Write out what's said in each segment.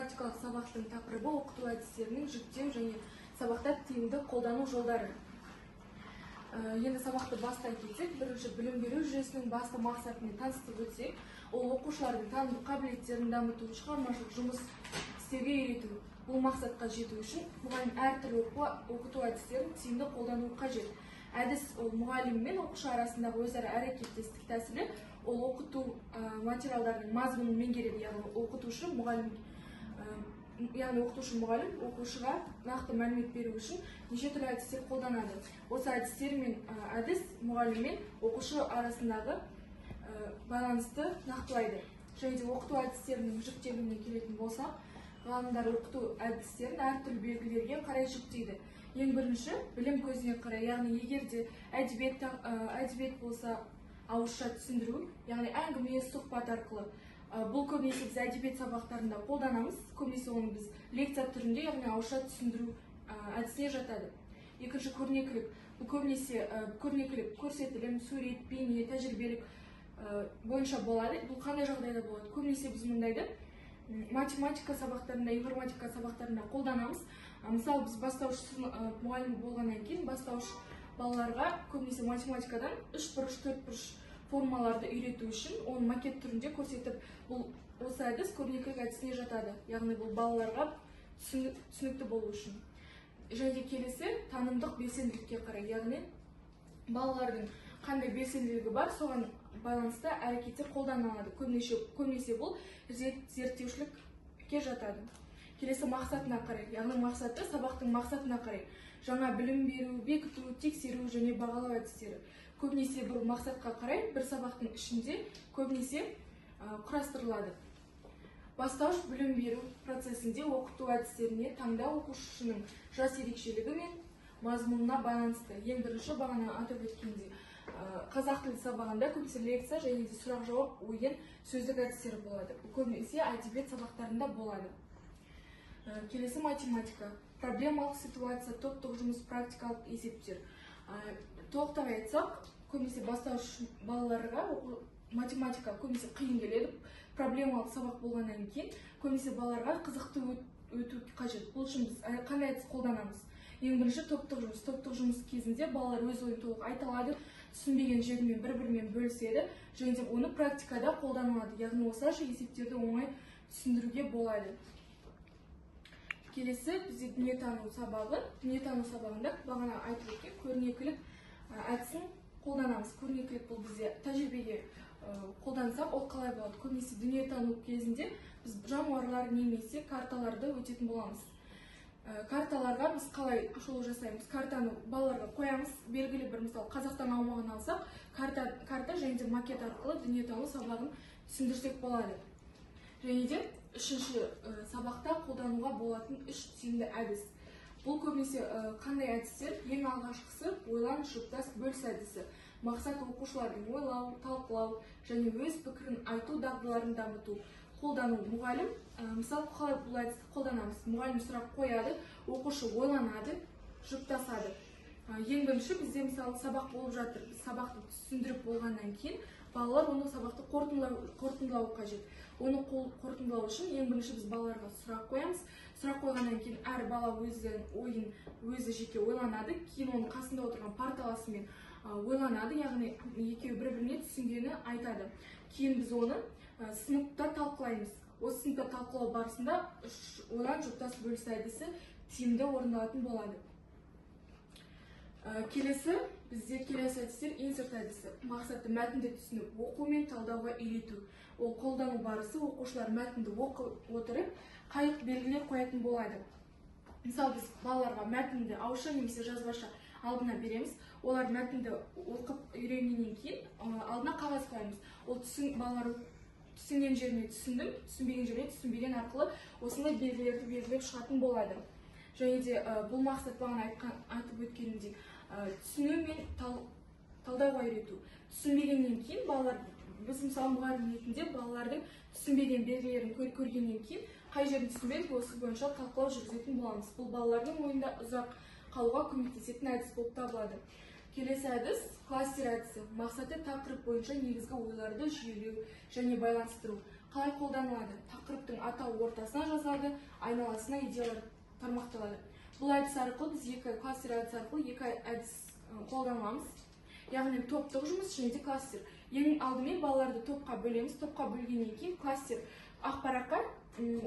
практикалық сабақтың тақырыбы оқыту әдістерінің жіктеу және сабақта тиімді қолдану жолдары. Енді сабақты бастан кетсек, бірінші білім беру жүйесінің басты мақсатымен таныстырып өтсек, ол оқушылардың танымдық қабілеттерін дамыту, шығармашылық жұмыс істеуге үйрету. Бұл мақсатқа жету үшін мұғалім әртүрлі оқыту әдістерін тиімді қолдану қажет. Әдіс ол мұғалім мен оқушы арасындағы өзара әрекеттестік тәсілі, ол оқыту материалдардың мазмұнын меңгереді, яғни оқытушы мұғалім оқушыға нақты мәлімет беру үшін неше түрлі әдістер қолданады. Осы әдістер мен әдіс мұғалім мен оқушы арасындағы байланысты нақтылайды. Және де оқыту әдістерінің жіктелуіне келетін болсақ, ғалымдар оқыту әдістерін әртүрлі белгілерге қарай жіктейді. Ең бірінші білім көзіне қарай, яғни егер де әдебиет болса ауызша түсіндіру, яғни әңгіме, сұхбат арқылы. Бұл көбінесе біз әдебиет сабақтарында қолданамыз, көбінесе оны біз лекция түрінде, яғни ауызша түсіндіру әдісіне жатады. Екінші көрнекілік. Бұл көбінесе көрнекілік көрсетілім, сурет, бейне, тәжірибелік бойынша болады. Бұл қандай жағдайда болады? Көбінесе біз мұндайды математика сабақтарында, информатика сабақтарында қолданамыз. Мысалы, біз бастауыш мұғалім болғаннан кейін бастауыш балаларға көбінесе математикадан 3 бұрыш, 4 бұрыш формаларды үйрету үшін, оны макет түрінде көрсетіп, осы әдіс көрнекілік әдісіне жатады. Яғни бұл балаларға түсінікті болу үшін. Және келесі танымдық белсенділікке қарай, яғни балалардың қандай белсенділігі бар, соған байланысты әрекеттер қолданылады. Көбінесе бұл зерттеушілікке жатады. Келесі мақсатына қарай, яғни мақсаты сабақтың мақсатына қарай. Жаңа білім беру, бекіту, тексеру және бағалау әдістері. Көбінесе бір мақсатқа қарай бір сабақтың ішінде көбінесе құрастырылады. Бастауыш білім беру процесінде оқыту әдістеріне таңдау оқушының жас ерекшелігі мен мазмұнына байланысты. Ең бірінші бағана атап өткендей, қазақ тілі сабағында көбінесе лекция және де сұрақ-жауап, ойын, сөздік әдістері болады. Көбінесе әдебиет сабақтарында болады. Келесі математика. Проблемалық ситуация, топтық жұмыс, практикалық есептер. Тоқтап айтсақ, көбінесе бастауыш балаларға математика көбінесе қиын келеді. Проблемалық сабақ болғаннан кейін көбінесе балаларға қызықты өту қажет. Бұл үшін біз қандай әдіс қолданамыз? Ең бірінші топтық жұмыс. Топтық жұмыс кезінде балалар өз ойын толық айта алады, түсінбеген жерімен бір-бірімен бөліседі, және де оны практикада қолданылады. Яғни осылайша есептерді оңай түсіндіруге болады. Келесі бізде дүниетану сабағы. Дүниетану сабағында бағана айтып өткен көрнекілік әдісін қолданамыз. Көрнекілік бұл бізде тәжірибеге қолдансақ, ол қалай болады? Көбінесе дүниетану кезінде біз жануарлар немесе карталарды өтетін боламыз. Карталарға біз қалай шолу жасаймыз? Картаны балаларға қоямыз, белгілі бір, мысалы, Қазақстан аумағын алсақ, карта және де макет арқылы дүниетану сабағын түсіндірсек болады. Және де үшінші сабақта қолдануға болатын 3 тиімді әдіс. Бұл көбінесе қандай әдістер? Ең алғашқысы ойлан, жұптас, бөліс әдісі. Мақсат оқушылардың ойлау, талқылау және өз пікірін айту дағдыларын дамыту. Қолдану мұғалім, мысалы, қалай бұл әдісті қолданамыз? Мұғалім сұрақ қояды, оқушы ойланады, жұптасады. Ең бірінші бізде мысалы сабақ болып жатыр. Сабақты түсіндіріп болғаннан кейін балалар оны сабақты қорытындылау қажет. Оны қорытындылау үшін ең бірінші біз балаларға сұрақ қоямыз. Сұрақ қойғаннан кейін әр бала ойын өзі жеке ойланады, кейін оның қасында отырған парталасымен ойланады, яғни екеуі бір-біріне түсінгені айтады. Кейін біз оны сыныпта талқылаймыз. Осы сыныпта талқылау барысында ойлан, жұптас, бөліс әдісі тиімді орындалатын болады. Келесі әдістер инсерт әдісі. Мақсаты мәтінді түсініп, оқу мен талдауға үйрету. Ол қолдану барысы оқушылар мәтінді оқып отырып, қайық белгілер қоятын болады. Мысалы, біз балаларға мәтінді ауызша немесе жазбаша алдына береміз. Олар мәтінді оқып үйренгеннен кейін алдына қағаз қоямыз. Ол балалар түсінген жеріне түсіндім, түсінбеген жеріне түсінбеген арқылы осындай белгілерді белгілеп шығатын болады. Және де бұл мақсат бағана айтып өткенімдей түсіну мен талдауға үйрету. Түсінбегеннен кейін балалар, біз мысалы мұғалім ретінде балалардың түсінбеген белгілерін көргеннен кейін қай жерін түсінбедік, осы бойынша талқылау жүргізетін боламыз. Бұл балалардың ойында ұзақ қалуға көмектесетін әдіс болып табылады. Келесі әдіс кластер әдісі. Мақсаты тақырып бойынша негізгі ойларды жүйелеу және байланыстыру. қалай қолданылады? Тақырыптың атауы ортасына жазылады, айналасына идеялар тармақталады. Бұл әдіс арқылы біз кластер әдіс арқылы екі әдіс қолданамыз. Яғни топтық жұмыс және де кластер. Ең алдымен балаларды топқа бөлеміз. Топқа бөлгеннен кейін кластер ақпаратқа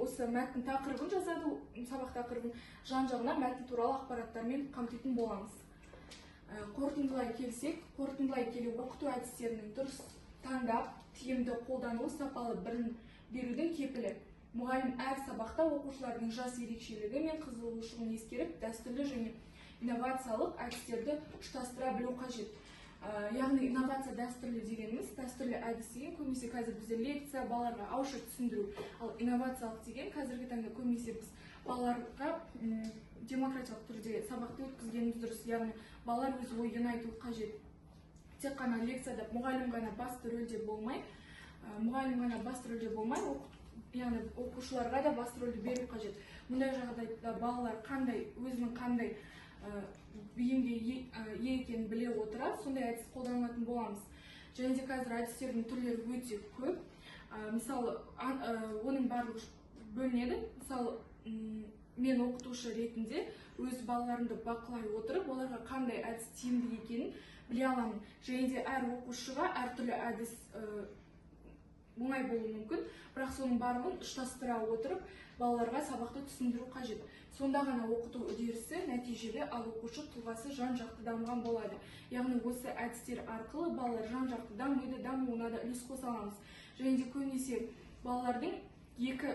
осы мәтін тақырыбын жазады, сабақ тақырыбын жан-жағына мәтін туралы ақпараттармен қамтитын боламыз. Қорытындылай келе оқыту әдістерінің дұрыс таңдап, тиімді қолданылу сапалы білім берудің кепілі. Мұғалім әр сабақта оқушылардың жас ерекшелігі мен қызығушылығын ескеріп, дәстүрлі және инновациялық әдістерді ұштастыра білу қажет. Яғни инновация дәстүрлі дегеніміз, дәстүрлі әдіс деген көбінесе қазір бізде лекция, балаларға ауызша түсіндіру. Ал инновациялық деген қазіргі таңда көбінесе біз балаларға демократиялық түрде сабақты өткізгеніміз дұрыс. Яғни балалар өз ойын айту қажет. Тек қана лекцияда мұғалім ғана басты рөлде болмай, яғни оқушыларға да басты рөлді беру қажет. Мұндай жағдайда балалар өзінің қандай бейімге ие екенін біле отыра, сондай әдіс қолданылатын боламыз. Және де қазір әдістердің түрлері өте көп. Мысалы, оның барлығы бөлінеді. Мысалы, мен оқытушы ретінде өз балаларымды бақылай отырып, оларға қандай әдіс тиімді екенін біле аламын. Және де әр оқушыға әртүрлі әдіс оңай болуы мүмкін, бірақ соның барлығын ұштастыра отырып, балаларға сабақты түсіндіру қажет. Сонда ғана оқыту үдерісі нәтижелі, ал оқушы тұлғасы жан-жақты дамыған болады. Яғни осы әдістер арқылы балалар жан-жақты дамуына да үлес қоса аламыз. Және де көбінесе балалардың екі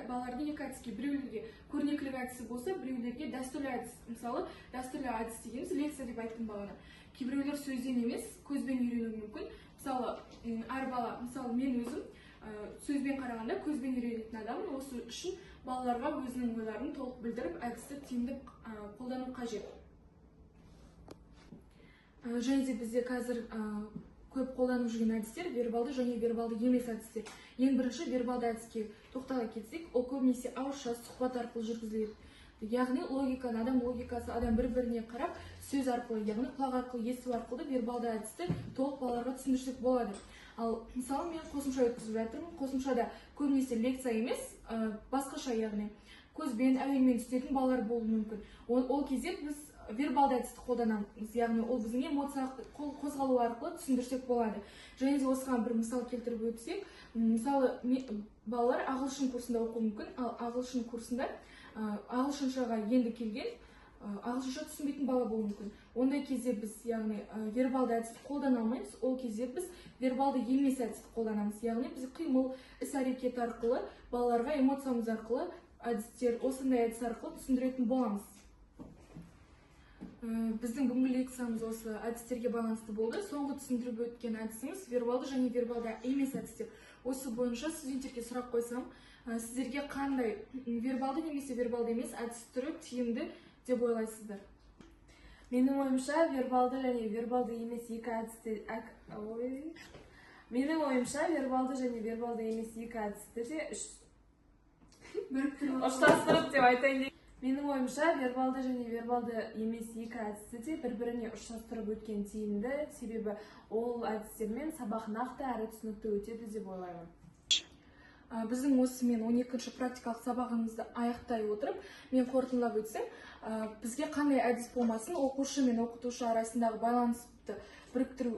әдіске, біреулерге көрнекілік әдісі болса, біреулерге дәстүрлі әдіс. Мысалы, дәстүрлі әдіс дегеніміз лекция деп айттым бағана. Кейбіреулер сөзден емес, көзбен үйрену мүмкін. Мысалы, әр бала, мысалы мен өзім сөзбен қарағанда көзбен үйренетін адамын. Осы үшін балаларға өзінің ойларын толық білдіріп, әдісті тиімді қолдану қажет. Және де бізде қазір көп қолданып жүрген әдістер вербалды және вербалды емес әдістер. Ең бірінші вербалды әдіске тоқтала кетсек, ол көбінесе ауызша сұхбат арқылы жүргізіледі. Яғни адам логикасы, адам бір-біріне қарап, сөз арқылы, яғни құлақ арқылы, есту арқылы вербалды әдісті толық балаларға түсіндірсек болады. Ал мысалы мен қосымша өткізіп жатырмын. Қосымшада көбінесе лекция емес, басқаша, яғни көзбен, әуенмен түсетін балалар болуы мүмкін. Ол кезде біз вербалды әдісті қолданамыз, яғни ол біздің эмоциялық қозғалу арқылы түсіндірсек болады. Және де осыған бір мысал келтіріп өтсек, мысалы балалар ағылшын курсында оқуы мүмкін, ал ағылшын курсында ағылшыншаға енді келген, ағылшынша түсінбейтін бала болуы мүмкін. Ондай кезде біз, яғни вербалды әдісті қолдана алмаймыз, ол кезде біз вербалды емес әдісті қолданамыз. Яғни біз қимыл, іс-әрекет арқылы, балаларға эмоциямыз арқылы осындай әдіс арқылы түсіндіретін боламыз. Біздің бүгінгі лекциямыз осы әдістерге байланысты болды. Соңғы түсіндіріп өткен әдісіміз вербалды және вербалды емес әдістер. Осы бойынша студенттерге сұрақ қойсам, сіздерге қандай вербалды немесе вербалды емес әдіс түрі тиімді деп ойлайсыздар? Менің ойымша, вербалды және вербалды емес екі әдісті ұштастырып деп айтайын. Менің ойымша, вербалды және вербалды емес екі әдісті де бір-біріне ұштастырып өткен тиімді, себебі ол әдістермен сабақ нақты әрі түсінікті өтеді деп ойлаймын. Біздің осымен 12-ші практикалық сабағымызды аяқтай отырып, мен қорытындылап өтсем, бізге қандай әдіс болмасын, оқушы мен оқытушы арасындағы байланысты біріктіру